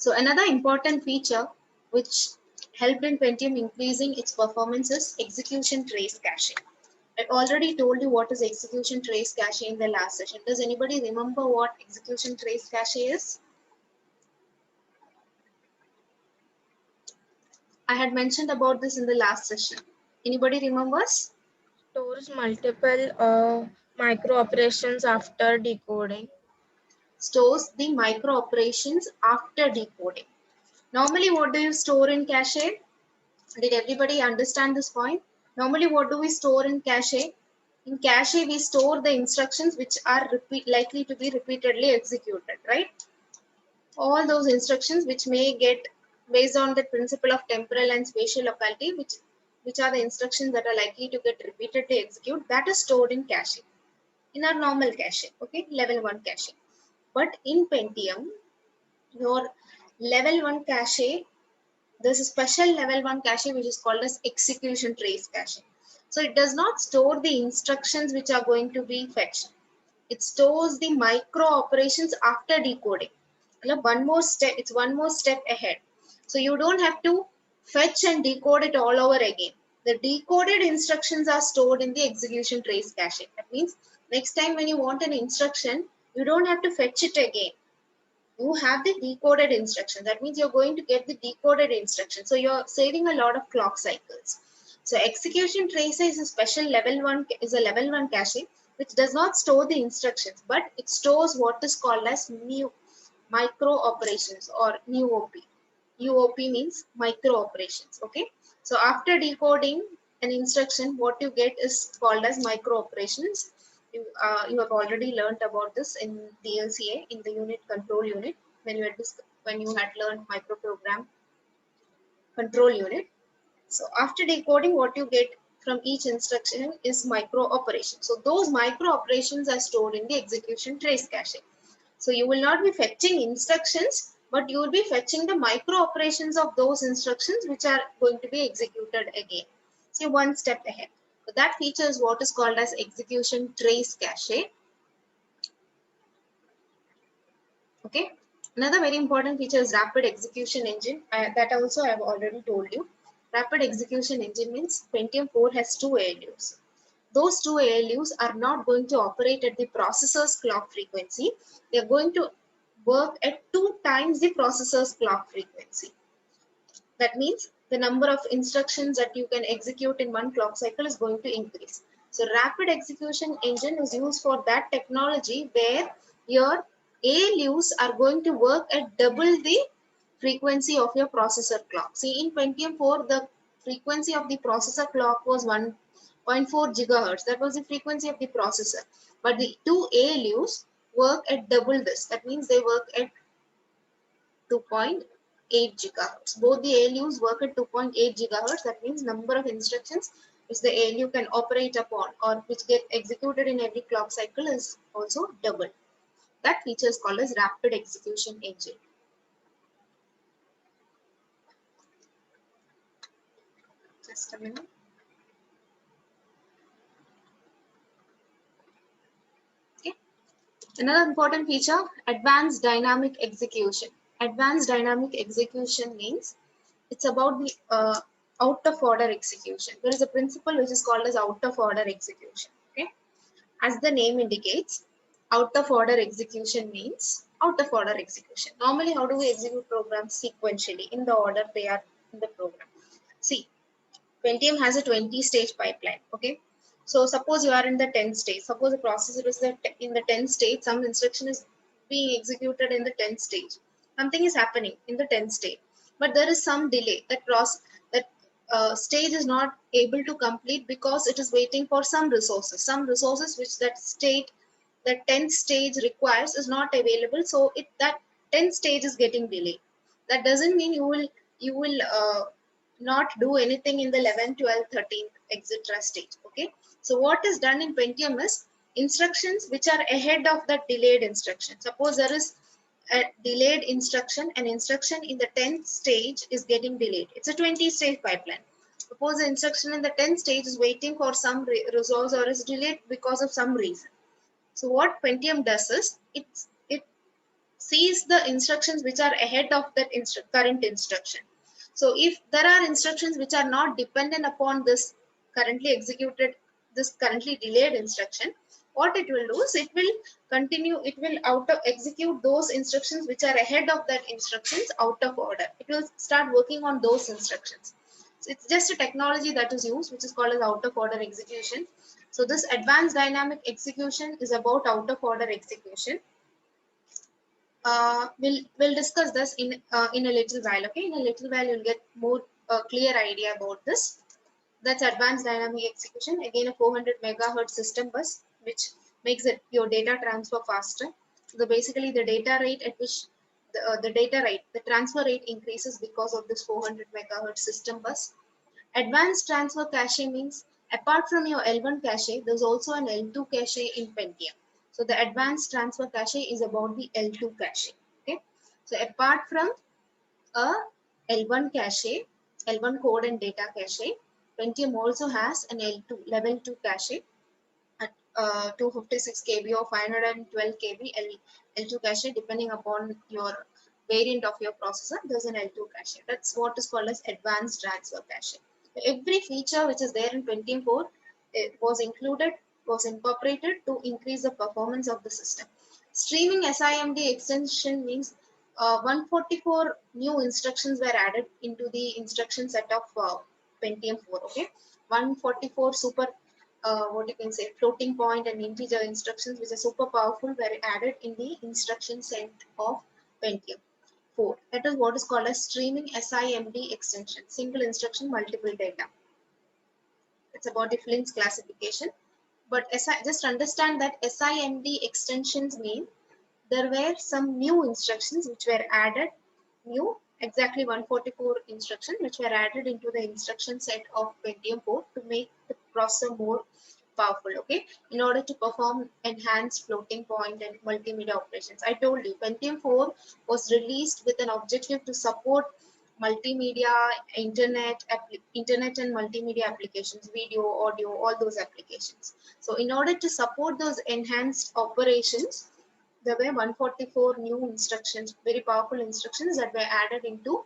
So another important feature which helped in Pentium increasing its performance is execution trace caching. I already told you what is execution trace cache in the last session. Does anybody remember what execution trace cache is? I had mentioned about this in the last session. Anybody remembers? Stores multiple micro operations after decoding. Stores the micro operations after decoding. Normally, what do you store in cache? Did everybody understand this point? Normally, what do we store in cache? In cache, we store the instructions which are likely to be repeatedly executed, right? All those instructions which may get based on the principle of temporal and spatial locality, which are the instructions that are likely to get repeatedly executed, that is stored in cache, in our normal cache, okay, level 1 cache. But in Pentium, your level 1 cache, there's a special level 1 cache which is called as execution trace cache. So it does not store the instructions which are going to be fetched. It stores the micro operations after decoding. One more step, it's one more step ahead. So you don't have to fetch and decode it all over again. The decoded instructions are stored in the execution trace cache. That means next time when you want an instruction, you don't have to fetch it again. You have the decoded instruction. That means you're going to get the decoded instruction. So you're saving a lot of clock cycles. So execution trace is a special level 1, is a level 1 cache which does not store the instructions, but it stores what is called as new micro operations or UOP. UOP means micro operations. Okay. So after decoding an instruction, what you get is called as micro operations. You have already learned about this in DLCA in the unit control unit when you had learned microprogram control unit. So after decoding, what you get from each instruction is micro operations. So those micro operations are stored in the execution trace cache. So you will not be fetching instructions, but you will be fetching the micro operations of those instructions which are going to be executed again. So one step ahead. So that feature is what is called as execution trace cache. Okay. Another very important feature is rapid execution engine. That also I have already told you. Rapid execution engine means Pentium 4 has two ALUs. Those two ALUs are not going to operate at the processor's clock frequency. They are going to work at 2 times the processor's clock frequency. That means the number of instructions that you can execute in one clock cycle is going to increase. So rapid execution engine is used for that technology where your ALUs are going to work at double the frequency of your processor clock. See, in Pentium 4, the frequency of the processor clock was 1.4 gigahertz. That was the frequency of the processor. But the two ALUs work at double this. That means they work at 2.8 gigahertz. Both the ALUs work at 2.8 gigahertz. That means number of instructions which the ALU can operate upon or which get executed in every clock cycle is also double. That feature is called as rapid execution engine. Just a minute. Okay. Another important feature, advanced dynamic execution. Advanced dynamic execution means it's about the out of order execution. There is a principle which is called as out of order execution. Okay. As the name indicates, out of order execution means out of order execution. Normally, how do we execute programs sequentially in the order they are in the program? See, Pentium has a 20-stage pipeline. Okay. So suppose you are in the 10th stage. Suppose the processor is in the 10th stage. Some instruction is being executed in the 10th stage. Something is happening in the 10th stage, but there is some delay. That stage is not able to complete because it is waiting for some resources. Some resources which that 10th stage requires is not available. So that 10th stage is getting delayed. That doesn't mean you will not do anything in the 11th, 12th, 13th, etc. stage. Okay. So what is done in Pentium is instructions which are ahead of that delayed instruction. Suppose there is a delayed instruction, an instruction in the 10th stage is getting delayed. It's a 20-stage pipeline. Suppose the instruction in the 10th stage is waiting for some resource or is delayed because of some reason. So what Pentium does is it sees the instructions which are ahead of that current instruction. So if there are instructions which are not dependent upon this currently executed, this currently delayed instruction, what it will do is it will continue, it will execute those instructions which are ahead of that instructions out of order. It will start working on those instructions. So it's just a technology that is used, which is called as out of order execution. So this advanced dynamic execution is about out of order execution. We'll discuss this in a little while. Okay, in a little while you'll get more clear idea about this. That's advanced dynamic execution. Again, a 400 megahertz system bus, which makes it your data transfer faster. So basically the data rate at which the transfer rate increases because of this 400 megahertz system bus. Advanced transfer cache means apart from your L1 cache, there's also an L2 cache in Pentium. So the advanced transfer cache is about the L2 cache. Okay. So apart from a L1 cache, L1 code and data cache, Pentium also has an L2 level 2 cache at 256 KB or 512 KB L2 cache, depending upon your variant of your processor. There's an L2 cache. That's what is called as advanced transfer cache. Every feature which is there in Pentium 4 was incorporated to increase the performance of the system. Streaming SIMD extension means 144 new instructions were added into the instruction set of Pentium 4. Okay, 144 super what you can say floating point and integer instructions which are super powerful were added in the instruction set of Pentium 4. That is what is called as streaming SIMD extension, single instruction multiple data. It's about the Flint's classification. But just understand that SIMD extensions mean there were some new instructions which were added, exactly 144 instructions which were added into the instruction set of Pentium 4 to make the processor more powerful, okay, in order to perform enhanced floating point and multimedia operations. I told you Pentium 4 was released with an objective to support multimedia, internet and multimedia applications, video, audio, all those applications. So in order to support those enhanced operations, there were 144 new instructions, very powerful instructions that were added into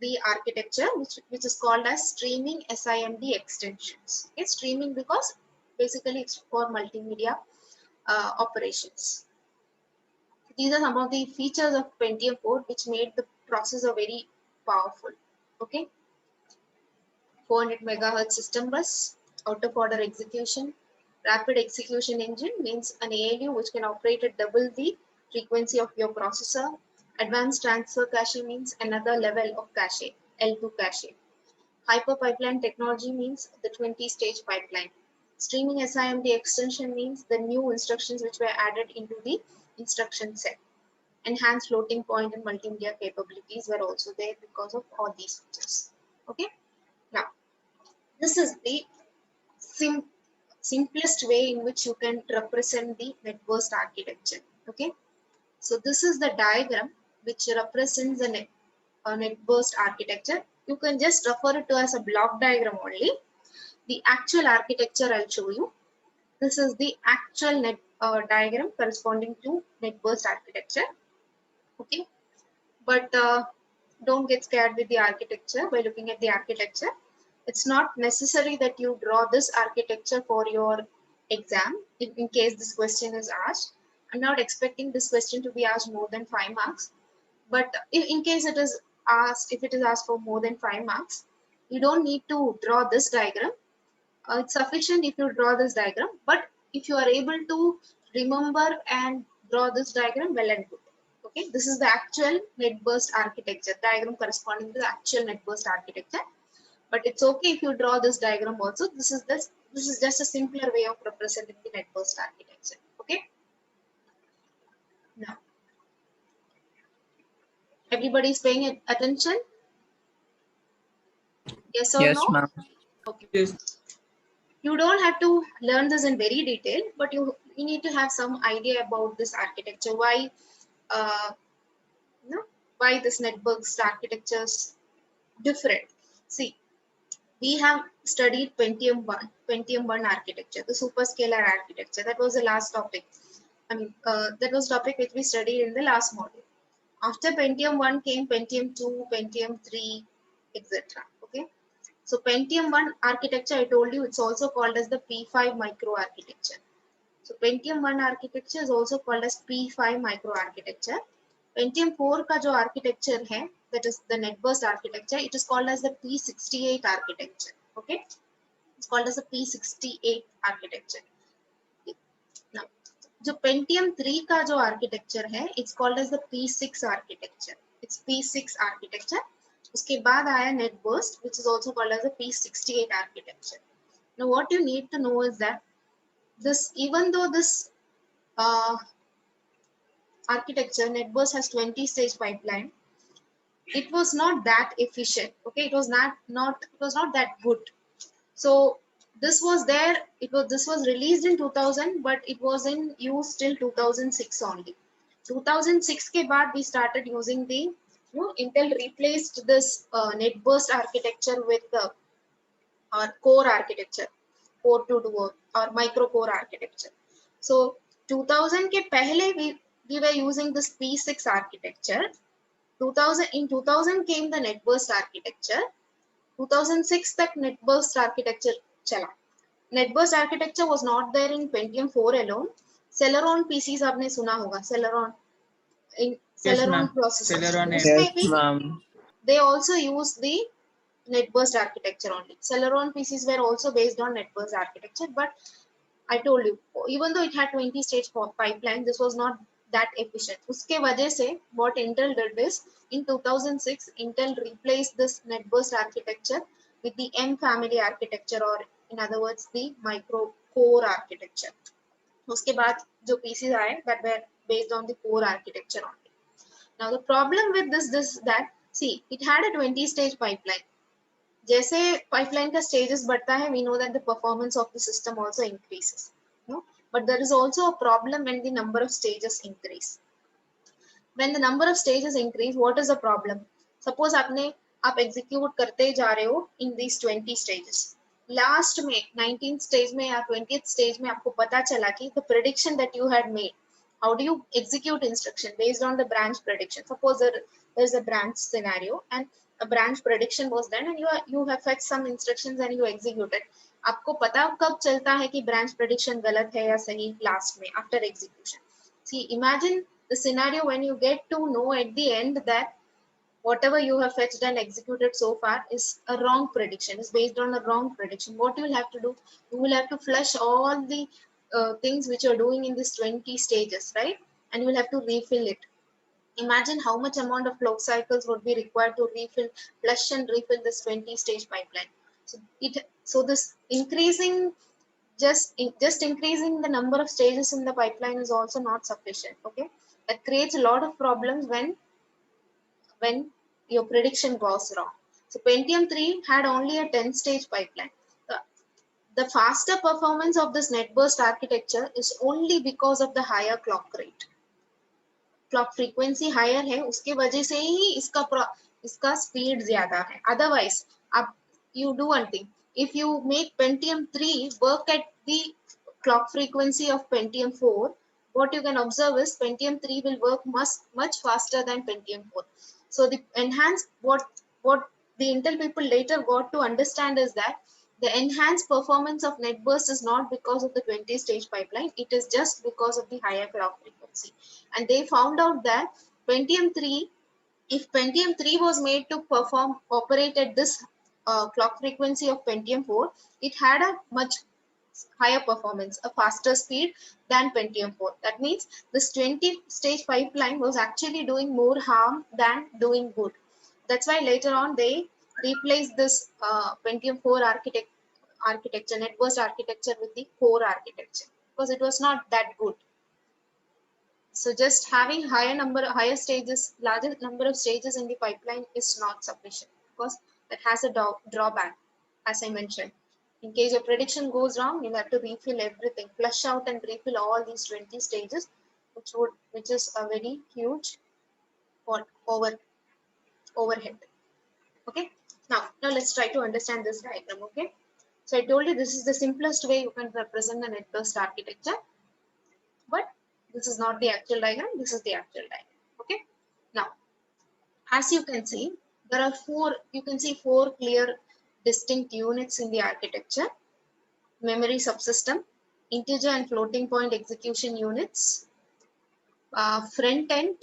the architecture, which is called as streaming SIMD extensions. Okay, streaming because basically it's for multimedia operations. These are some of the features of Pentium 4 which made the processor very powerful. Okay, 400 megahertz system bus, out of order execution, rapid execution engine means an ALU which can operate at double the frequency of your processor. Advanced transfer cache means another level of cache, L2 cache. Hyper pipeline technology means the 20-stage pipeline. Streaming SIMD extension means the new instructions which were added into the instruction set. Enhanced floating point and multimedia capabilities were also there because of all these features. Okay. Now, this is the simplest way in which you can represent the net burst architecture. Okay. So this is the diagram which represents the net burst architecture. You can just refer it to as a block diagram only. The actual architecture I'll show you. This is the actual net diagram corresponding to net burst architecture. Okay, but don't get scared with the architecture by looking at the architecture. It's not necessary that you draw this architecture for your exam in case this question is asked. I'm not expecting this question to be asked more than 5 marks, but in case it is asked, if it is asked for more than 5 marks, you don't need to draw this diagram. It's sufficient if you draw this diagram, but if you are able to remember and draw this diagram, well and good. Okay, this is the actual net burst architecture diagram corresponding to the actual net burst architecture. But it's okay if you draw this diagram also. This is just a simpler way of representing the net burst architecture. Okay. Now, everybody is paying attention? Yes or Yes, no? ma'am. Okay. Yes. You don't have to learn this in very detail, but you need to have some idea about this architecture. Why why this net burst architecture is different. See, we have studied Pentium 1 architecture, the superscalar architecture. That was the last topic. That was topic which we studied in the last module. After Pentium 1 came Pentium 2, Pentium 3, etc. Okay. So Pentium 1 architecture, I told you, it's also called as the P5 micro architecture. So Pentium 1 architecture is also called as P5 micro architecture. Pentium 4 का जो architecture है, that is the net burst architecture, it is called as the P68 architecture. Okay, it's called as the P68 architecture. Now, जो Pentium 3 का जो architecture है, it's called as the P6 architecture. It's P6 architecture. उसके बाद आया net burst, which is also called as the P68 architecture. Now, what you need to know is that this, even though this architecture NetBurst has 20 stage pipeline, it was not that efficient. Okay, it was not that good. So this was there, this was released in 2000, but it was in use till 2006 only. 2006 ke baad we started using the, Intel replaced this NetBurst architecture with the core architecture, core to duo or micro core architecture. So 2000 ke pehle we were using this P6 architecture. 2000 came the NetBurst architecture. 2006 तक NetBurst architecture चला. NetBurst architecture was not there in Pentium 4 alone. Celeron PCs आपने सुना होगा. Celeron processors. Celeron, उसमें भी ma'am. they also use the NetBurst architecture only. Celeron PCs were also based on NetBurst architecture, but I told you, even though it had 20 stage pipeline, this was not that efficient. उसके वजह से what Intel did is, in 2006, Intel replaced this NetBurst architecture with the M family architecture, or in other words, the micro core architecture. उसके बाद जो PCs आए, that were based on the core architecture only. Now the problem with this that, see, it had a 20 stage pipeline. जैसे pipeline का stages बढ़ता है, we know that the performance of the system also increases. No? But there is also a problem when the number of stages increase. When the number of stages increase, what is the problem? Suppose आप execute करते जा रहे हो in these 20 stages. Last में 19th stage में या 20th stage में आपको पता चला कि the prediction that you had made, how do you execute instruction based on the branch prediction? Suppose there is a branch scenario and a branch prediction was done, and you have fetched some instructions and you executed. आपको पता कब चलता है कि branch prediction गलत है या सही last में after execution. See, imagine the scenario when you get to know at the end that whatever you have fetched and executed so far is a wrong prediction, is based on a wrong prediction. What you will have to do, you will have to flush all the things which you are doing in these 20 stages, right? And you will have to refill it. Imagine how much amount of clock cycles would be required to flush and refill this 20 stage pipeline. So this increasing, just increasing the number of stages in the pipeline is also not sufficient. Okay, that creates a lot of problems when your prediction goes wrong. So Pentium 3 had only a 10 stage pipeline. The faster performance of this NetBurst architecture is only because of the higher clock rate. Clock frequency higher है, उसके वजह से ही इसका speed ज़्यादा है. Otherwise, you do one thing. If you make Pentium 3 work at the clock frequency of Pentium 4, what you can observe is Pentium 3 will work much faster than Pentium 4. So the enhanced, what the Intel people later got to understand is that the enhanced performance of NetBurst is not because of the 20 stage pipeline, it is just because of the higher clock frequency. And they found out that Pentium 3, if Pentium 3 was made to operate at this clock frequency of Pentium 4, it had a much higher performance, a faster speed than Pentium 4. That means this 20 stage pipeline was actually doing more harm than doing good. That's why later on they replaced this Pentium 4 architecture, NetBurst architecture, with the core architecture because it was not that good. So just having higher stages, larger number of stages in the pipeline is not sufficient because that has a drawback, as I mentioned. In case your prediction goes wrong, you'll have to refill everything, flush out and refill all these 20 stages, which is a very huge overhead. Okay. Now let's try to understand this diagram. Okay. So I told you this is the simplest way you can represent a NetBurst architecture, but this is not the actual diagram. This is the actual diagram. Okay. Now, as you can see, there are four clear distinct units in the architecture: memory subsystem, integer and floating point execution units, front end,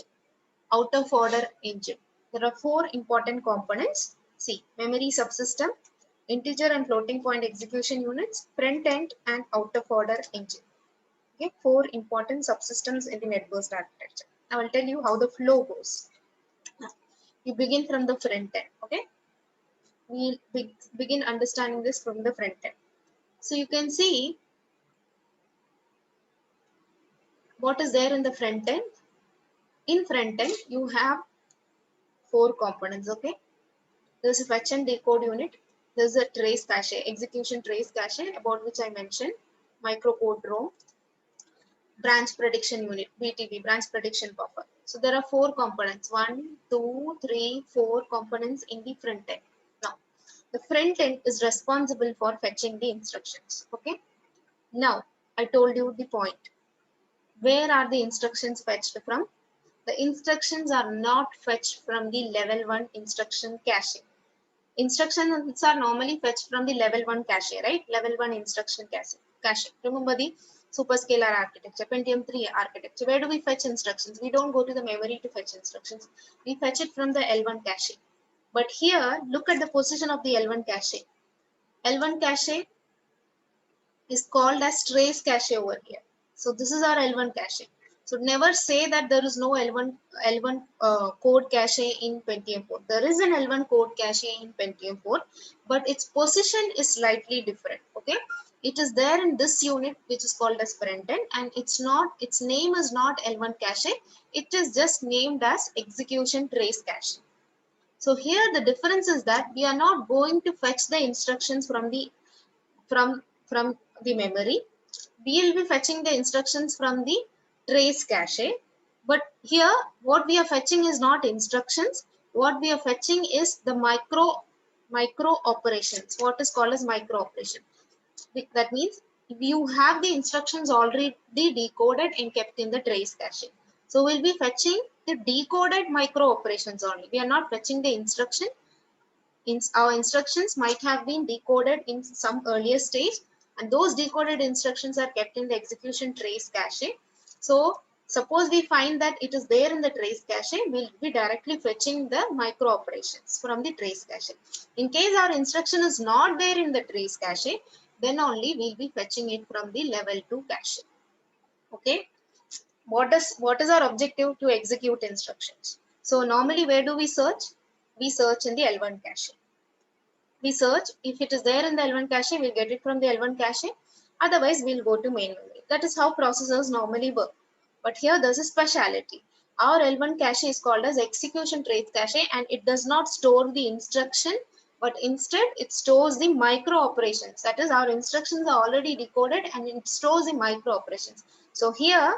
out of order engine. There are four important components. See, memory subsystem, integer and floating point execution units, front end, and out of order engine. Okay, four important subsystems in the NetBurst architecture. I will tell you how the flow goes. You begin from the front end. Okay, we'll begin understanding this from the front end. So you can see what is there in the front end. In front end, you have four components. Okay, there's a fetch and decode unit. There's a trace cache, execution trace cache, about which I mentioned, microcode ROM, branch prediction unit, BTB, branch prediction buffer. So there are four components, 1, 2, 3, 4 components in the front end. Now, the front end is responsible for fetching the instructions. Okay. Now, I told you the point. Where are the instructions fetched from? The instructions are not fetched from the level 1 instruction cache. Instructions are normally fetched from the level 1 cache, right? Level 1 instruction cache. Remember the superscalar architecture, Pentium 3 architecture. Where do we fetch instructions? We don't go to the memory to fetch instructions. We fetch it from the L1 cache. But here, look at the position of the L1 cache. L1 cache is called as trace cache over here. So this is our L1 cache. So never say that there is no L1 code cache in Pentium 4. There is an L1 code cache in Pentium 4, but its position is slightly different. Okay, it is there in this unit which is called as front end, and its name is not L1 cache. It is just named as execution trace cache. So here the difference is that we are not going to fetch the instructions from the memory. We will be fetching the instructions from the trace cache. But here what we are fetching is not instructions. What we are fetching is the micro operations, what is called as micro operation. That means you have the instructions already decoded and kept in the trace cache. So we'll be fetching the decoded micro operations only. We are not fetching the instruction. Our instructions might have been decoded in some earlier stage, and those decoded instructions are kept in the execution trace cache. So suppose we find that it is there in the trace cache, we'll be directly fetching the micro operations from the trace cache. In case our instruction is not there in the trace cache, then only we'll be fetching it from the level 2 cache. Okay, what is our objective? To execute instructions. So normally where do we search? We search in the L1 cache. We search, if it is there in the L1 cache, we'll get it from the L1 cache. Otherwise, we'll go to main memory. That is how processors normally work. But here there's a speciality. Our L1 cache is called as execution trace cache, and it does not store the instruction, but instead it stores the micro operations. That is, our instructions are already decoded and it stores the micro operations. So here,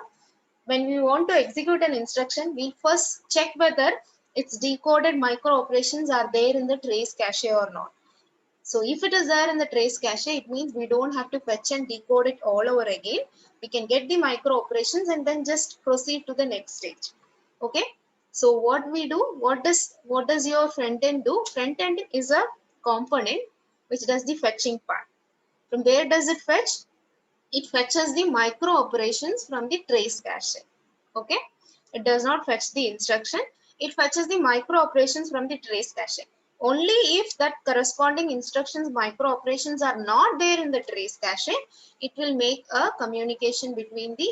when we want to execute an instruction, we first check whether its decoded micro operations are there in the trace cache or not. So if it is there in the trace cache, it means we don't have to fetch and decode it all over again. We can get the micro operations and then just proceed to the next stage. Okay. So what we do, what does your front end do? Front end is a component which does the fetching part. From where does it fetch? It fetches the micro operations from the trace cache. Okay. It does not fetch the instruction. It fetches the micro operations from the trace cache. Only if that corresponding instructions micro operations are not there in the trace cache, it will make a communication between the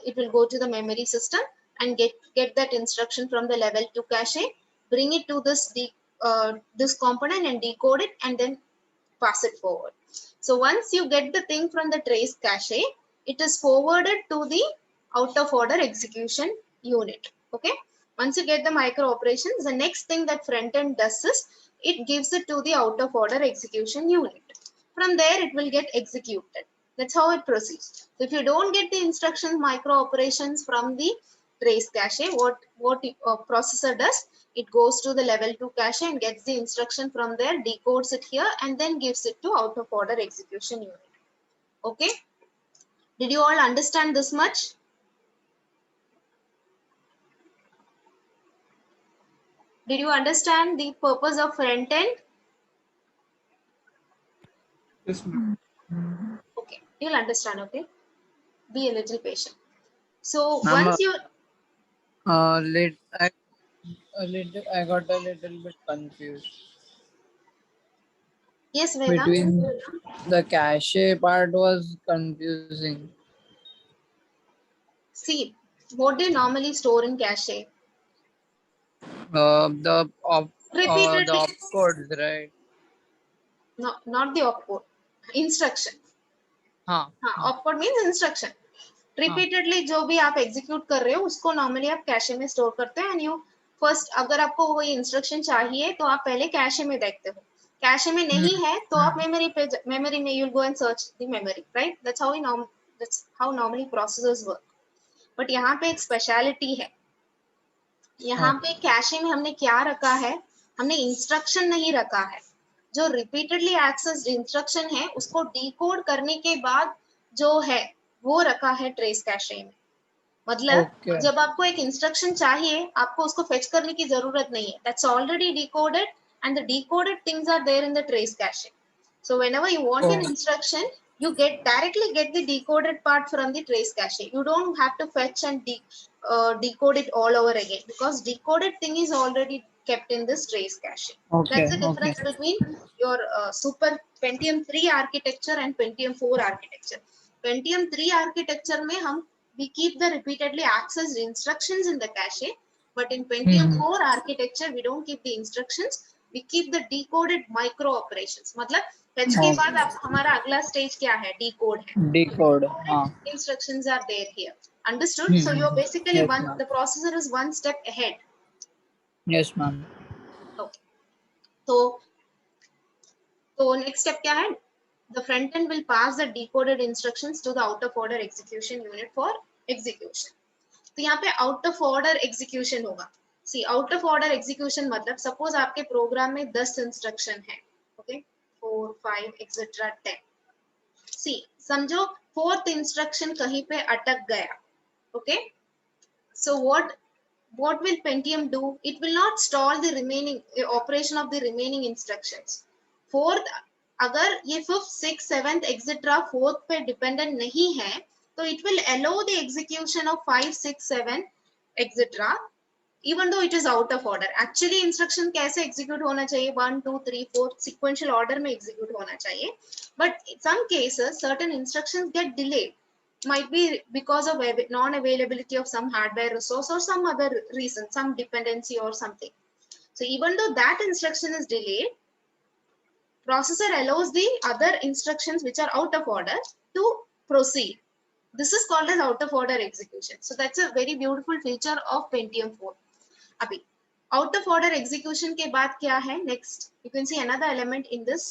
it will go to the memory system and get that instruction from the level 2 cache, bring it to this component and decode it, and then pass it forward. So once you get the thing from the trace cache, it is forwarded to the out of order execution unit. Okay. Once you get the micro operations, the next thing that front end does is it gives it to the out of order execution unit. From there, it will get executed. That's how it proceeds. So if you don't get the instructions micro operations from the trace cache, what processor does, it goes to the level 2 cache and gets the instruction from there, decodes it here, and then gives it to out of order execution unit. Okay. Did you all understand this much? Did you understand the purpose of front end? Yes, ma'am. Okay, you'll understand. Okay, be a little patient. So Ma'am, once you I got a little bit confused yes, Vedant. between the cache part was confusing. See, what do you normally store in cache? The Repeatedly, opcodes, right? no, not the opcode, instruction. हाँ हाँ, हाँ opcode means instruction. हाँ repeatedly जो भी आप execute कर रहे हो उसको नॉर्मली आप कैशे में स्टोर करते हैं एंड यू फर्स्ट अगर आपको कोई इंस्ट्रक्शन चाहिए तो आप पहले कैशे में देखते हो कैशे में नहीं है तो आप मेमोरी में you will go and search the memory write that's how normally processors work but यहाँ पे एक स्पेशलिटी है यहाँ पे कैशे में हमने क्या रखा है हमने इंस्ट्रक्शन नहीं रखा है जो रिपीटेडली एक्सेस्ड इंस्ट्रक्शन है उसको डिकोड करने के बाद जो है वो रखा है ट्रेस कैशे में मतलब ओके जब आपको एक इंस्ट्रक्शन चाहिए आपको उसको फेच करने की जरूरत नहीं है that's already decoded and the decoded things are there in the trace cache so whenever you want an instruction you directly get the decoded part from the trace cache you don't have to fetch and decode it all over again because decoded thing is already kept in this trace cache okay that's the difference between your super Pentium 3 architecture and Pentium 4 architecture Pentium 3 architecture mein hum we keep the repeatedly accessed instructions in the cache but in Pentium 4 architecture we don't keep the instructions we keep the decoded micro operations मतलब fetch के बाद आप हमारा अगला stage क्या है decode है decode हाँ instructions are there here understood so you're basically yes one ma'am the processor is one step ahead yes ma'am okay so next step क्या है the front end will pass the decoded instructions to the out of order execution unit for execution तो यहाँ पे out of order execution होगा सी out of order execution मतलब suppose आपके programme में 10 instruction है ओके 4 5 एक्सेट्रा 10 सी समझो फोर्थ इंस्ट्रक्शन कहीं पे अटक गया okay so what will Pentium do it will not stall the remaining operation of the remaining instructions fourth अगर ये fifth six seventh etcetera fourth पे डिपेंडेंट नहीं है तो it will allow the execution of 5 6 7 etc even though it is out of order actually instruction कैसे execute होना चाहिए 1 2 3 4 sequential order में execute होना चाहिए but in some cases certain instructions get delayed might be because of non availability of some hardware resource or some other reason some dependency or something so even though that instruction is delayed processor allows the other instructions which are out of order to proceed this is called as out of order execution so that's a very beautiful feature of Pentium 4 abhi out of order execution के बाद क्या है next you can see another element in this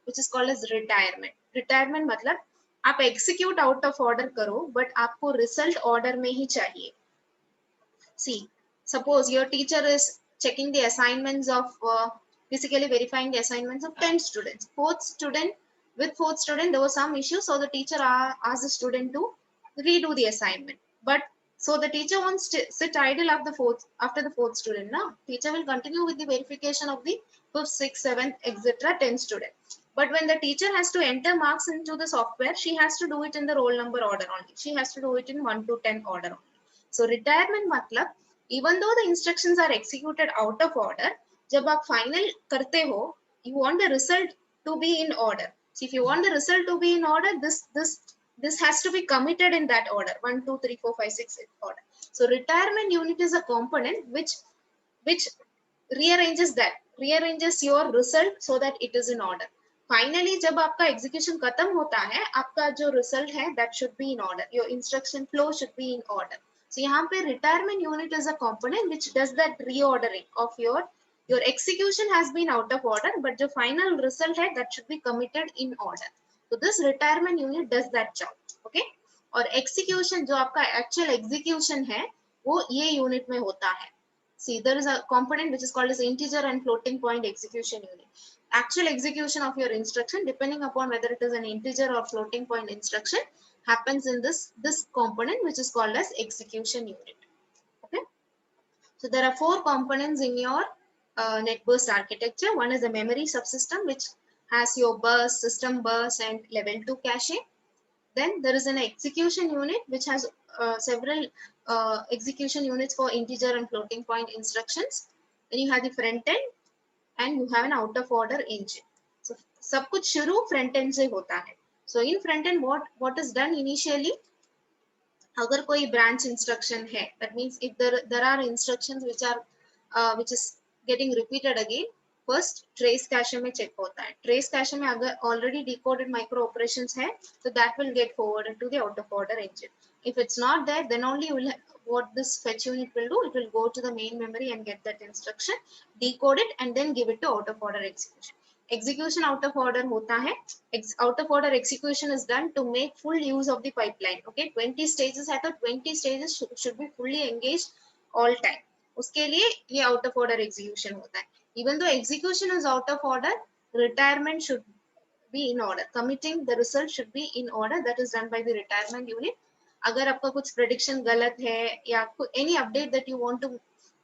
which is called as retirement मतलब आप execute out of order करो but आपको result order में ही चाहिए see suppose your teacher is checking the assignments of basically verifying the assignments of 10 students with fourth student there was some issue so the teacher asked the student to redo the assignment but so the teacher won't sit idle after the fourth student now teacher will continue with the verification of the fifth sixth seventh etc 10 student but when the teacher has to enter marks into the software she has to do it in the roll number order only she has to do it in 1 to 10 order only so retirement matlab even though the instructions are executed out of order जब आप final करते हो you want the result to be in order so if you want the result to be in order this has to be committed in that order 1 2 3 4 5 6 order so retirement unit is a component which rearranges your result so that it is in order finally जब आपका execution खत्म होता है आपका जो result है that should be in order your instruction flow should be in order so यहाँ पे retirement unit is a component which does that reordering of your execution has been out of order but the final result है that should be committed in order so this retirement unit does that job okay और execution जो आपका actual execution है वो ये unit में होता है see there is a component which is called as integer and floating point execution unit actual execution of your instruction depending upon whether it is an integer or floating point instruction happens in this component which is called as execution unit okay so there are 4 components in your net burst architecture. One is a memory subsystem, which has your bus, system bus, and level 2 cache. Then there is an execution unit, which has several execution units for integer and floating point instructions. Then you have the front end, and you have an out of order engine. So सब कुछ शुरू front end से होता है. So in front end, what is done initially? अगर कोई branch instruction है, that means if there are instructions which is getting repeated again, first trace cache में check होता है. Trace cache में अगर already decoded micro operations है, so that will get forwarded to the out of order engine. If it's not there, then only what this fetch unit will do, it will go to the main memory and get that instruction, decode it, and then give it to out of order execution. Execution out of order होता है. Out of order execution is done to make full use of the pipeline. Okay, 20 stages है तो 20 stages should be fully engaged all time. उसके लिए ये out of order execution होता है. Even though execution is out of order, retirement should be in order. Committing the result should be in order. That is done by the retirement unit. अगर आपका कुछ prediction गलत है या any update that you want to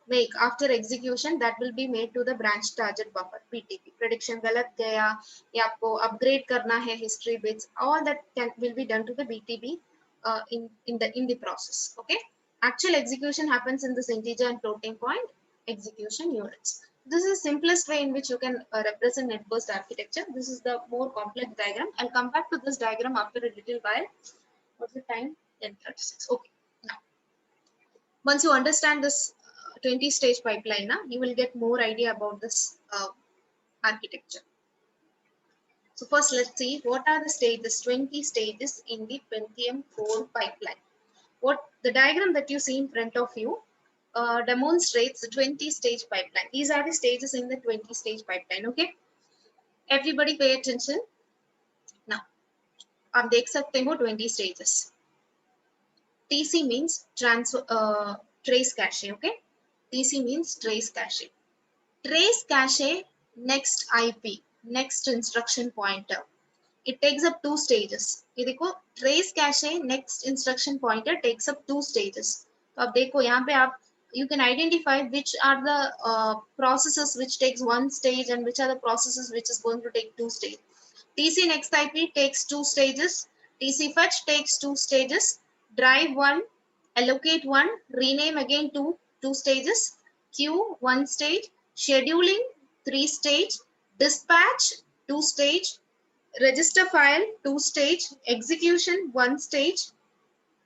make after execution, that will be made to the branch target buffer PTB. Prediction गलत गया या आपको upgrade करना है history bits, all that will be done to the BTB in the process. Okay, actual execution happens in this integer and floating point execution units. This is the simplest way in which you can represent net burst architecture. This is the more complex diagram. I'll come back to this diagram after a little while. What's the time? 10:36. Okay. Now, once you understand this 20-stage pipeline, you will get more idea about this architecture. So first, let's see what are the stages, 20 stages in the Pentium 4 pipeline. What the diagram that you see in front of you demonstrates the 20-stage pipeline. These are the stages in the 20-stage pipeline. Okay, everybody pay attention. Now, आप देख सकते हो 20 stages. TC means trace cache. Okay, TC means trace cache. Trace cache next IP, next instruction pointer. It takes up 2 stages. ये देखो trace cache next instruction pointer takes up 2 stages. तो आप देखो यहाँ पे आप you can identify which are the processes which takes 1 stage and which are the processes which is going to take 2 stages. TC next IP takes 2 stages. TC fetch takes 2 stages. Drive 1, allocate 1, rename again 2 stages. Queue 1 stage. Scheduling 3 stage. Dispatch 2 stage. Register file 2 stage. Execution 1 stage.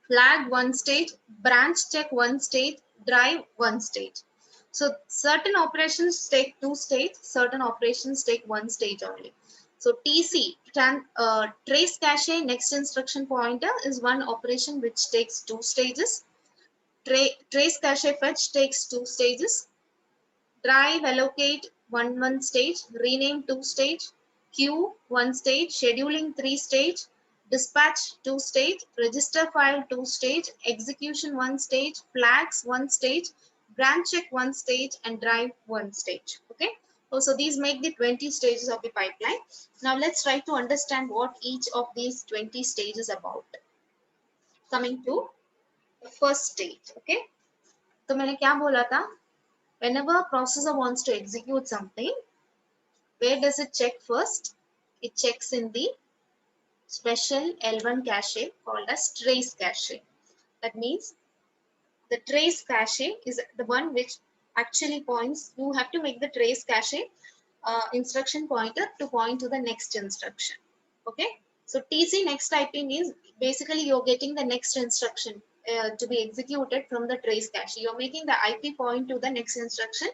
Flag 1 stage. Branch check 1 stage. Drive 1 stage. So certain operations take 2 stages, certain operations take 1 stage only. So TC, trace cache next instruction pointer, is one operation which takes 2 stages. Trace cache fetch takes 2 stages. Drive allocate 1 stage. Rename 2 stage. Queue 1 stage. Scheduling 3 stage. Dispatch 2 stage. Register file 2 stage. Execution 1 stage. Flags 1 stage. Branch check 1 stage, and drive 1 stage. Okay. So these make the 20 stages of the pipeline. Now let's try to understand what each of these 20 stages is about. Coming to the first stage. Okay. तो मैंने क्या बोला था? Whenever a processor wants to execute something, where does it check first? It checks in the special L1 cache called as trace cache. That means the trace cache is the one which actually points. You have to make the trace cache instruction pointer to point to the next instruction. Okay, so TC next IP means basically you're getting the next instruction to be executed from the trace cache. You're making the IP point to the next instruction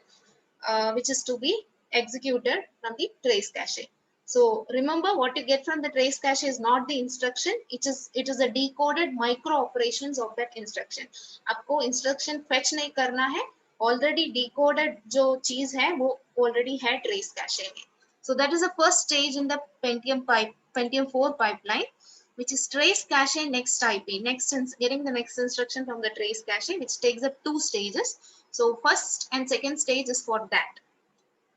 which is to be executed from the trace cache. So remember, what you get from the trace cache is not the instruction. It is a decoded micro operations of that instruction. आपको instruction fetch नहीं करना है. Already decoded जो चीज है वो already है trace cache में. So that is the first stage in the Pentium 4 pipeline, which is trace cache next IP, getting the next instruction from the trace cache, which takes up 2 stages. So first and second stage is for that.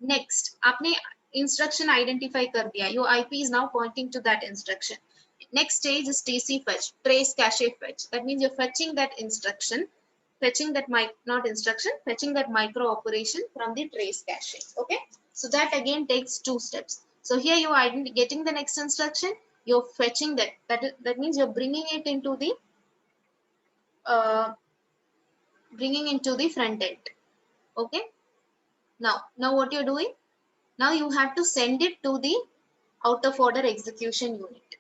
Next, आपने instruction identify कर दिया. Your IP is now pointing to that instruction. Next stage is TC fetch, trace cache fetch. That means you're fetching that instruction fetching that not instruction, fetching that micro operation from the trace cache. Okay, so that again takes 2 steps. So here you are getting the next instruction, you're fetching that. That means you're bringing it into the front end. Okay, now what you're doing, now you have to send it to the out of order execution unit.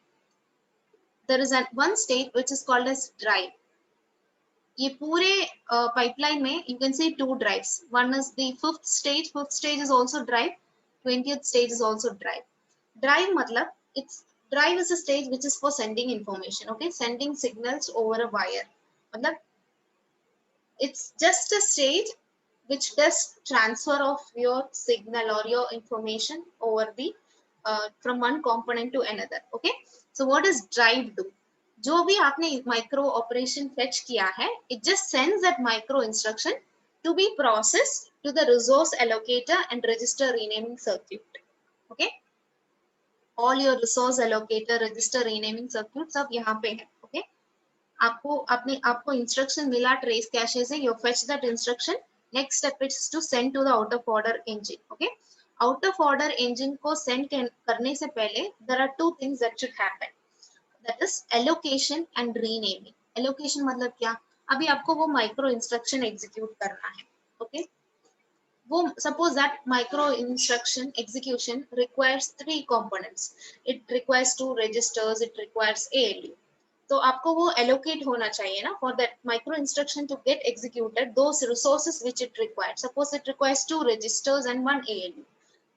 There is one stage which is called as drive. ये पूरे pipeline में you can see 2 drives. One is the fifth stage is also drive, 20th stage is also drive. Drive matlab, drive is a stage which is for sending information, okay, sending signals over a wire. matlab it's just a stage which does transfer of your signal or your information over the from one component to another. Okay, so what does drive do? जो भी आपने micro operation fetch किया है, it just sends that micro instruction to be processed to the resource allocator and register renaming circuit. Okay, all your resource allocator, register renaming circuit सब यहाँ पे है. Okay, आपको इंस्ट्रक्शन मिला ट्रेस कैशे से, you fetch that instruction. Next step is to send to the out of order engine. Okay, out of order engine को send करने से पहले there are 2 things that should happen. That is allocation and renaming. Allocation मतलब क्या? अभी आपको वो micro instruction execute करना है. Okay, वो suppose that micro instruction execution requires 3 components. It requires 2 registers. It requires ALU. तो आपको वो allocate होना चाहिए ना, for that micro instruction to get executed, those resources which it requires. Suppose it requires 2 registers and 1 ALU.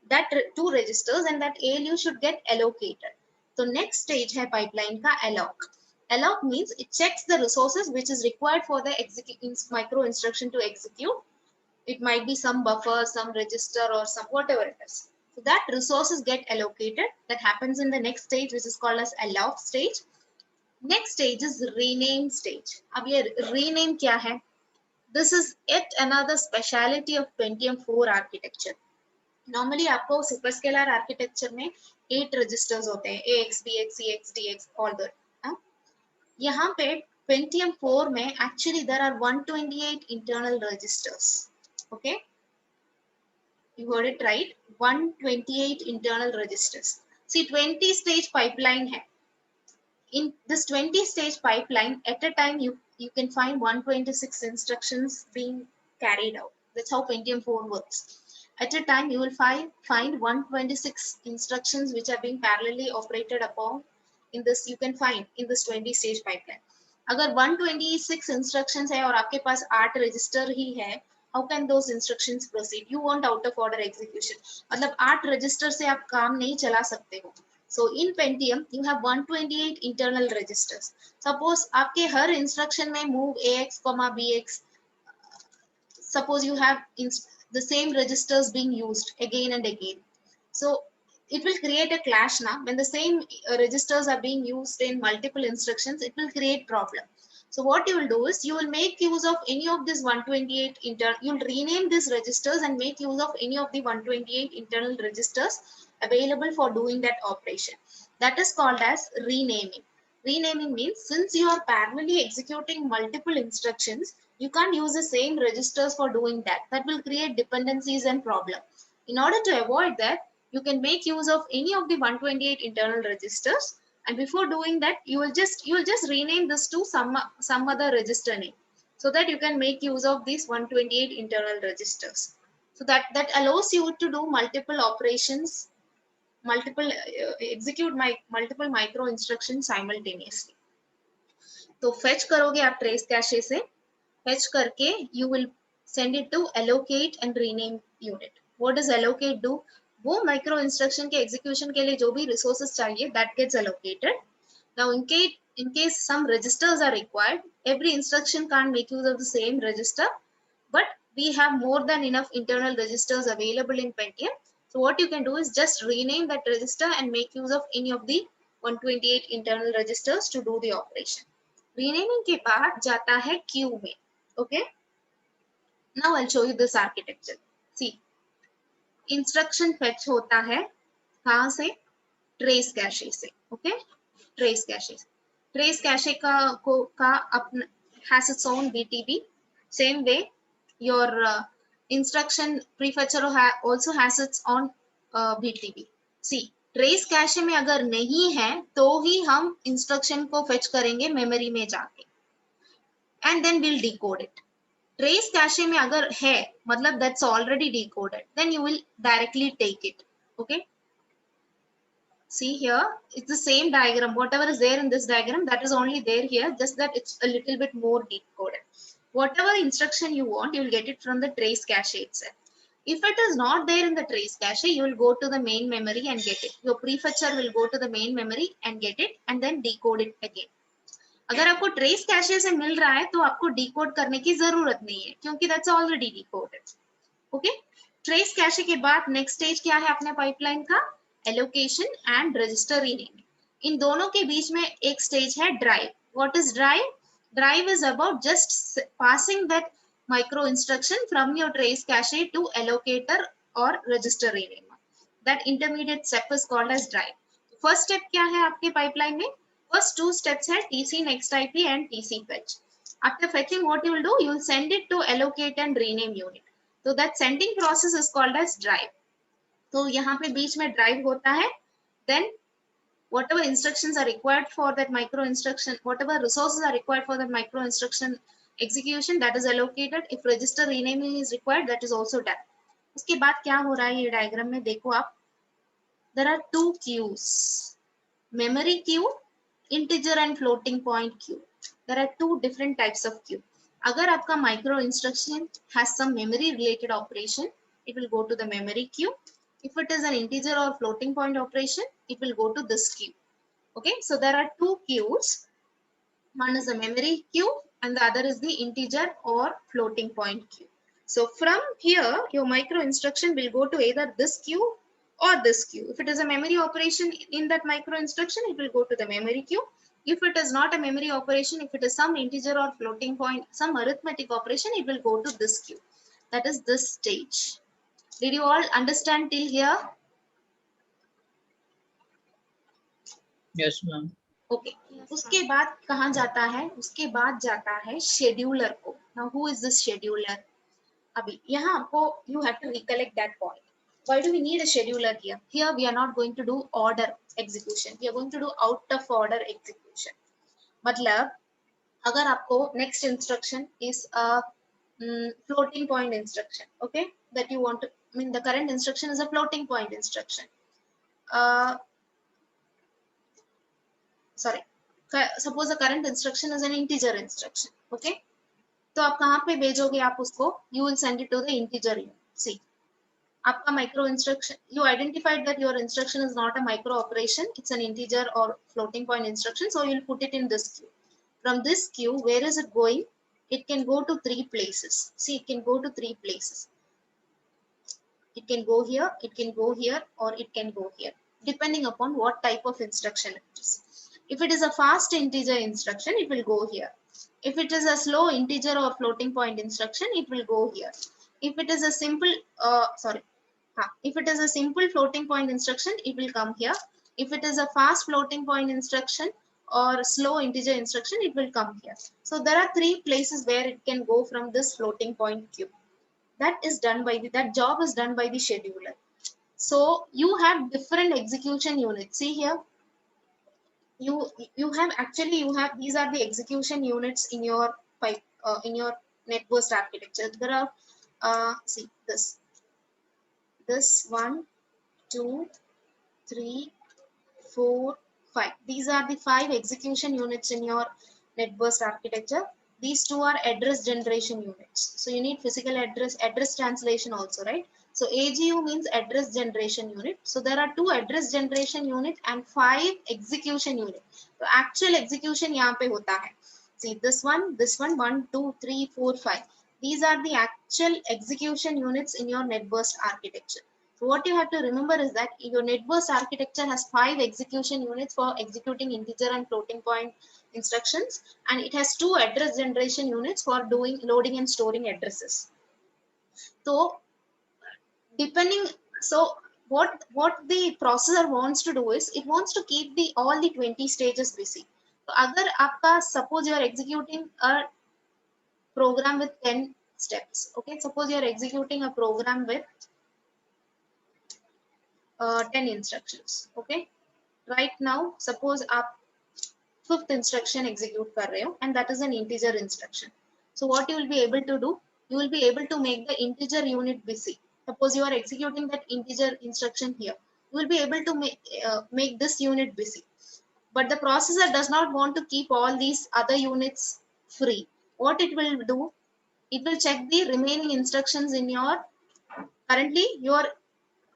That 2 registers and that ALU should get allocated. So next stage है pipeline का alloc. Alloc means it checks the resources which is required for the micro instruction to execute. It might be some buffer, some register, or some whatever it is. So that resources get allocated. That happens in the next stage, which is called as alloc stage. Next stage is rename stage. अब ये rename क्या है? This is yet another speciality of Pentium 4 architecture. Normally आपको superscalar architecture में 8 registers होते हैं, AX, BX, CX, DX, all that. यहाँ पे Pentium 4 में actually there are 128 internal registers. Okay, you heard it right. 128 internal registers. See, 20 stage pipeline है. In this 20 stage pipeline, at a time you can find 126 instructions being carried out. That's how Pentium 4 works. At a time you will find 126 instructions which are being parallelly operated upon. In this you can find in this 20 stage pipeline. अगर 126 instructions है और आपके पास 8 register ही है, how can those instructions proceed? You want out of order execution. मतलब 8 register से आप काम नहीं चला सकते हो. So in Pentium, you have 128 internal registers. Suppose आपके हर instruction में move AX, BX. Suppose you have the same registers being used again and again. So it will create a clash now. When the same registers are being used in multiple instructions, it will create problem. So what you will do is you will make use of any of this 128 you'll rename these registers and make use of any of the 128 internal registers available for doing that operation. That is called as renaming. Renaming means since you are parallelly executing multiple instructions, you can't use the same registers for doing that. That will create dependencies and problem. In order to avoid that, you can make use of any of the 128 internal registers, and before doing that, you will just rename this to some other register name, so that you can make use of these 128 internal registers. So that allows you to do multiple operations, execute multiple micro instructions simultaneously. तो fetch करोगे आप trace cache से, fetch करके you will send it to allocate and rename unit. What does allocate do? वो micro instruction के execution के लिए जो भी resources चाहिए, that gets allocated. Now in case some registers are required, every instruction can't make use of the same register, but we have more than enough internal registers available in Pentium. So what you can do is just rename that register and make use of any of the 128 internal registers to do the operation. Renaming के बाद जाता है queue में. Okay. Now I'll show you this architecture. See, instruction fetch होता है कहाँ से? Trace cache से. Okay. Trace cache. Trace cache का अपना has its own BTB. Same way, your instruction prefetcher also has its own BTB. See, trace cache में अगर नहीं है तो ही हम instruction को fetch करेंगे memory में जाके, and then we'll decode it. Trace cache में अगर है मतलब that's already decoded, then you will directly take it. Okay, see here, it's the same diagram. Whatever is there in this diagram, that is only there here, just that it's a little bit more decoded. Whatever instruction you want, you will get it from the trace cache itself. If it is not there in the trace cache, you will go to the main memory and get it. Your prefetcher will go to the main memory and get it and then decode it again. अगर आपको trace cache से मिल रहा है तो आपको decode करने की जरूरत नहीं है क्योंकि that's already decoded. Okay? Trace cache के बाद next stage क्या है अपने pipeline का? Allocation and register renaming. इन दोनों के बीच में एक stage है drive. What is drive? Drive is about just passing that micro instruction from your trace cache to allocator or register rename. That intermediate step is called as drive. First step क्या है आपके pipeline में? First two steps है TC next IP and TC fetch. After fetching, what you will do? You will send it to allocate and rename unit. So that sending process is called as drive. तो यहाँ पे बीच में drive होता है. Then whatever instructions are required for that micro instruction, whatever resources are required for that micro instruction execution, that is allocated. If register renaming is required, that is also done. उसके बाद क्या हो रहा है ये diagram में देखो आप. There are two queues. Memory queue, integer and floating point queue. There are two different types of queue. अगर आपका micro instruction has some memory related operation, it will go to the memory queue. If it is an integer or floating point operation, it will go to this queue. Okay, so there are two queues. One is the memory queue and the other is the integer or floating point queue. So from here, your micro instruction will go to either this queue or this queue. If it is a memory operation in that micro instruction, it will go to the memory queue. If it is not a memory operation, if it is some integer or floating point, some arithmetic operation, it will go to this queue. That is this stage. Did you all understand till here? Yes, ma'am. Okay. उसके बाद कहाँ जाता है? उसके बाद जाता है scheduler को. Now who is this scheduler? अभी यहाँ आपको you have to recollect that point. Why do we need a scheduler here? Here we are not going to do order execution. We are going to do out of order execution. मतलब अगर आपको next instruction is a floating point instruction, okay? That you want to, I mean the current instruction is a floating point instruction. Sorry. Suppose the current instruction is an integer instruction, okay? तो आप कहाँ पे भेजोगे आप उसको? You will send it to the integer unit. See. आपका micro instruction, you identified that your instruction is not a micro operation, it's an integer or floating point instruction, so you'll put it in this queue. From this queue, where is it going? It can go to three places. See, it can go to three places. It can go here, it can go here, or it can go here, depending upon what type of instruction it is. If it is a fast integer instruction, it will go here. If it is a slow integer or floating point instruction, it will go here. If it is a simple, if it is a simple floating point instruction, it will come here. If it is a fast floating point instruction or slow integer instruction, it will come here. So there are three places where it can go from this floating point queue. That is done by that job is done by the scheduler. So you have different execution units. See here, you have these are the execution units in your pipe in your NetBurst architecture. There are see this 1, 2, 3, 4, 5. These are the 5 execution units in your NetBurst architecture. These two are address generation units. So you need physical address translation also, right? So AGU means address generation unit. So there are 2 address generation unit and 5 execution unit. So actual execution यहाँ पे होता है. See this one, 1, 2, 3, 4, 5. These are the actual execution units in your NetBurst architecture. So what you have to remember is that your NetBurst architecture has 5 execution units for executing integer and floating point instructions, and it has 2 address generation units for doing loading and storing addresses. So depending, so what the processor wants to do is it wants to keep all the 20 stages busy. So अगर आपका suppose you are executing a program with 10 steps. Okay, suppose you are executing a program with 10 instructions. Okay, right now suppose आप fifth instruction execute कर रहे हो and that is an integer instruction. So what you will be able to do, you will be able to make the integer unit busy. Suppose you are executing that integer instruction here, you will be able to make this unit busy. But the processor does not want to keep all these other units free. What it will do, it will check the remaining instructions in your, currently your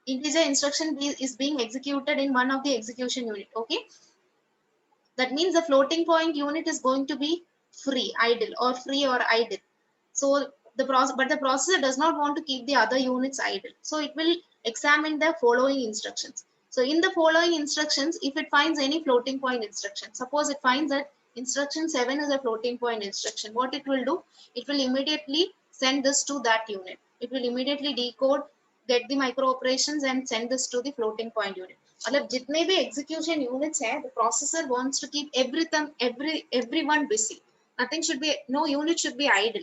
integer instruction is being executed in one of the execution unit. Okay, that means the floating point unit is going to be free, idle, or free or idle. So but the processor does not want to keep the other units idle. So it will examine the following instructions. So in the following instructions, if it finds any floating point instruction, suppose it finds that instruction 7 is a floating point instruction, what it will do? It will immediately send this to that unit. It will immediately decode, get the micro operations and send this to the floating point unit. मतलब जितने भी execution units है, the processor wants to keep everyone busy. Nothing should be, no unit should be idle.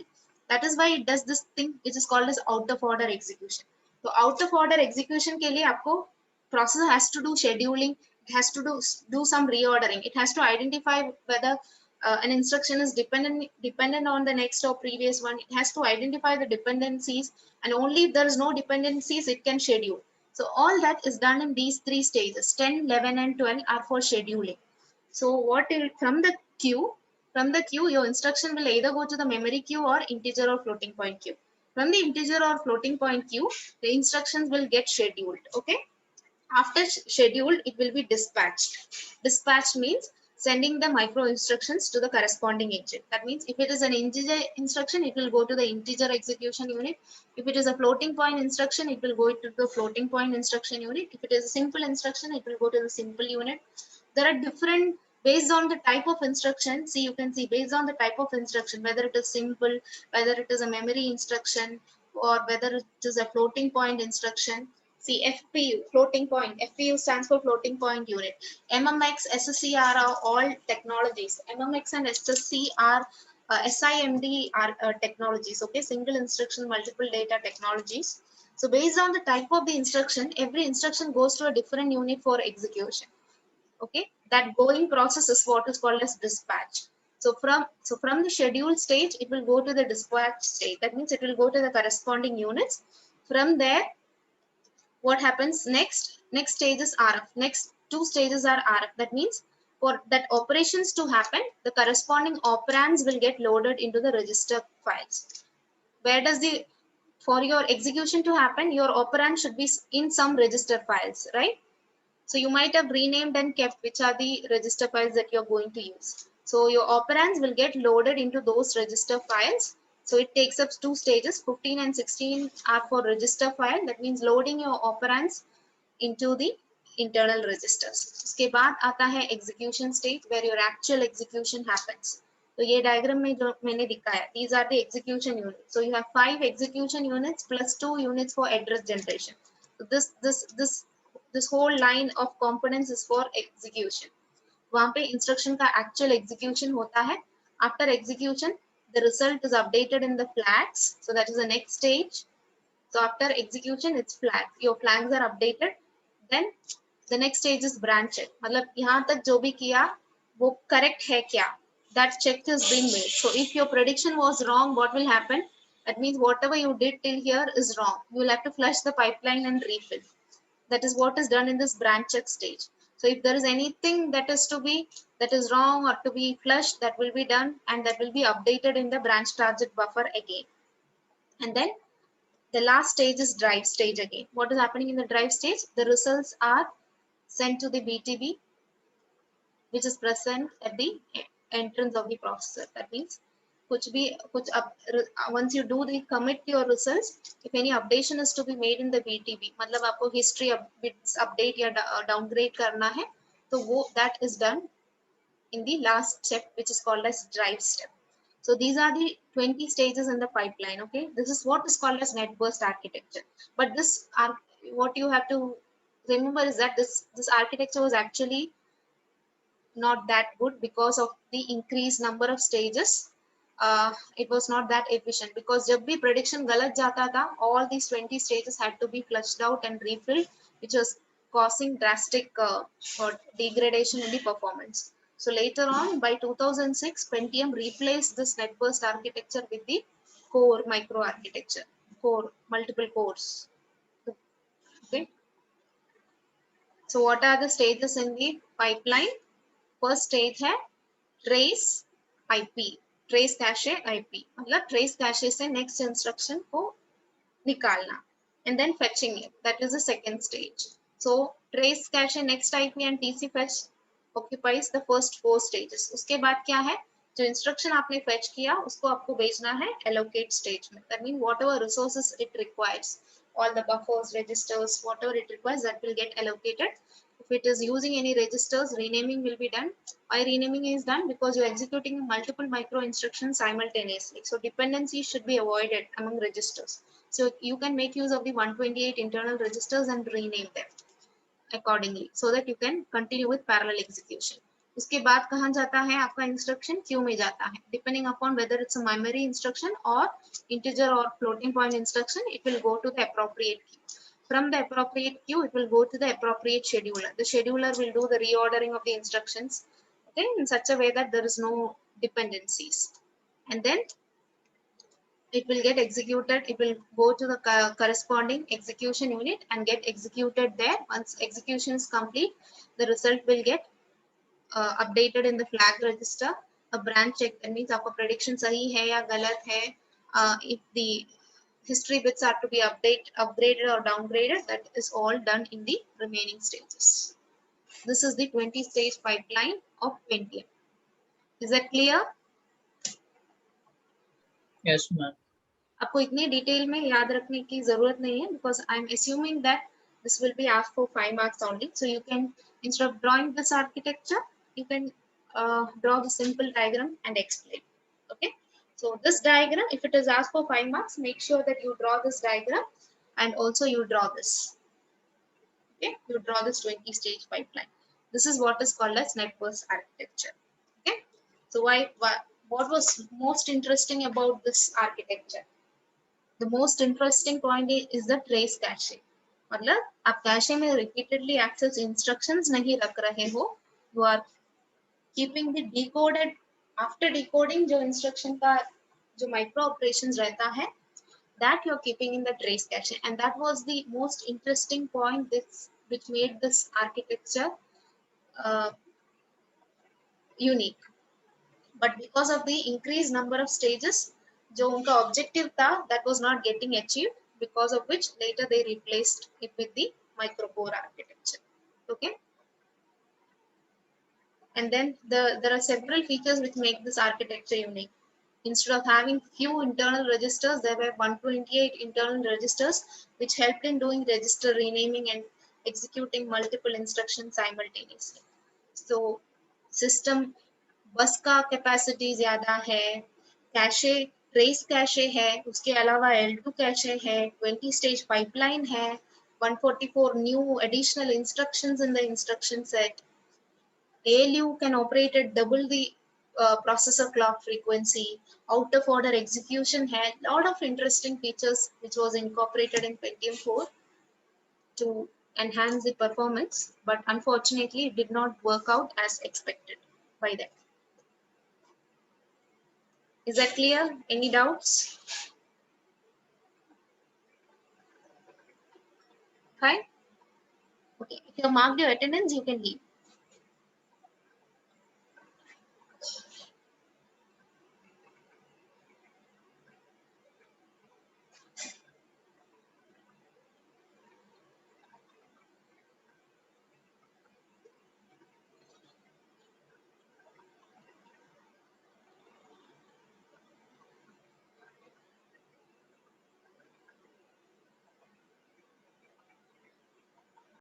That is why it does this thing which is called as out of order execution. So out of order execution के लिए आपको processor has to do scheduling, it has to do some reordering, it has to identify whether an instruction is dependent on the next or previous one. It has to identify the dependencies, and only if there is no dependencies it can schedule. So all that is done in these three stages. 10, 11 and 12 are for scheduling. So what will, from the queue, your instruction will either go to the memory queue or integer or floating point queue. From the integer or floating point queue, the instructions will get scheduled. Okay. After scheduled, it will be dispatched. Dispatched means sending the micro instructions to the corresponding engine. That means if it is an integer instruction, it will go to the integer execution unit. If it is a floating point instruction, it will go to the floating point instruction unit. If it is a simple instruction, it will go to the simple unit. There are different, based on the type of instruction. See, you can see based on the type of instruction, whether it is simple, whether it is a memory instruction, or whether it is a floating point instruction. See, FPU, floating point. FPU stands for floating point unit. MMX, SSC are all technologies. MMX and SSC are SIMD are technologies. Okay, single instruction, multiple data technologies. So based on the type of the instruction, every instruction goes to a different unit for execution. Okay, that going process is what is called as dispatch. So from the scheduled stage, it will go to the dispatch stage. That means it will go to the corresponding units. From there, what happens next? Next stage is RF. Next two stages are RF. That means for that operations to happen, the corresponding operands will get loaded into the register files. Where does the, for your execution to happen, your operand should be in some register files, right? So you might have renamed and kept which are the register files that you're going to use. So your operands will get loaded into those register files. So it takes up two stages. 15 and 16 are for register file. That means loading your operands into the internal registers. उसके बाद आता है execution stage where your actual execution happens. तो ये diagram में जो मैंने दिखाया, these are the execution units. So you have 5 execution units plus 2 units for address generation. So this whole line of components is for execution. वहाँ पे instruction का actual execution होता है. After execution, the result is updated in the flags. So that is the next stage. So after execution, it's flags. Your flags are updated. Then the next stage is branch check. मतलब यहाँ तक जो भी किया वो correct है क्या? That check is being made. So if your prediction was wrong, what will happen? That means whatever you did till here is wrong. You will have to flush the pipeline and refill. That is what is done in this branch check stage. So if there is anything that is wrong or to be flushed, that will be done and that will be updated in the branch target buffer again. And then the last stage is drive stage again. What is happening in the drive stage? The results are sent to the BTB, which is present at the entrance of the processor. That means once you do the commit your results, if any updation is to be made in the BTB, मतलब आपको history bits update या downgrade करना है, तो वो that is done in the last step, which is called as drive step. So these are the 20 stages in the pipeline. Okay, this is what is called as net burst architecture. But this what you have to remember is that this architecture was actually not that good because of the increased number of stages it was not that efficient because जब भी prediction गलत जाता था, all these 20 stages had to be flushed out and refilled, which was causing drastic or degradation in the performance. So later on, by 2006, Pentium replaced this NetBurst architecture with the core microarchitecture, core multiple cores. Okay. So what are the stages in the pipeline? First stage है trace IP, trace cache IP, मतलब trace cache से next instruction को निकालना, and then fetching it. That is the second stage. So trace cache, next IP and TC fetch occupies the first 4 stages. उसके बाद क्या है, जो instruction आपने fetch किया उसको आपको भेजना है allocate stage में. That means whatever resources it requires, all the buffers, registers, whatever it requires, that will get allocated. If it is using any registers, renaming will be done. Why renaming is done? Because you're executing multiple micro instructions simultaneously. So dependencies should be avoided among registers. So you can make use of the 128 internal registers and rename them accordingly so that you can continue with parallel execution. उसके बाद कहाँ जाता है आपका instruction, Q में जाता है. Depending upon whether it's a memory instruction or integer or floating point instruction, it will go to the appropriate queue. From the appropriate queue, it will go to the appropriate scheduler. The scheduler will do the reordering of the instructions, okay, in such a way that there is no dependencies. And then it will get executed. It will go to the corresponding execution unit and get executed there. Once execution is complete, the result will get updated in the flag register. A branch check, that means आपका prediction सही है या गलत है. If the history bits are to be upgraded or downgraded, that is all done in the remaining stages. This is the 20-stage pipeline of Pentium. Is that clear? Yes, ma'am. आपको इतनी detail में याद रखने की जरूरत नहीं है because I'm assuming that this will be asked for 5 marks only. So you can, instead of drawing this architecture, you can draw the simple diagram and explain. Okay. So this diagram, if it is asked for 5 marks, make sure that you draw this diagram and also you draw this. Okay. You draw this 20-stage pipeline. This is what is called as NetBurst architecture. Okay. So what was most interesting about this architecture? The most interesting point is the trace cache. मतलब आप cache में repeatedly access instructions नहीं रख रहे हो. You are keeping the decoded, after decoding जो instruction का जो micro operations रहता है, that you are keeping in the trace cache, and that was the most interesting point which made this architecture unique. But because of the increased number of stages, जो उनका objective था, that was not getting achieved, because of which later they replaced it with the microcore architecture. Okay. And then there are several features which make this architecture unique. Instead of having few internal registers, there were 128 internal registers which helped in doing register renaming and executing multiple instructions simultaneously. So system बस का capacity ज्यादा है, cache trace cache है, उसके अलावा L2 cache है, 20 stage pipeline है, 144 new additional instructions in the instruction set. ALU can operate at double the processor clock frequency. Out of order execution had a lot of interesting features which was incorporated in Pentium 4 to enhance the performance, but unfortunately it did not work out as expected by them. Is that clear? Any doubts? Fine. Okay. If you have marked your attendance, you can leave.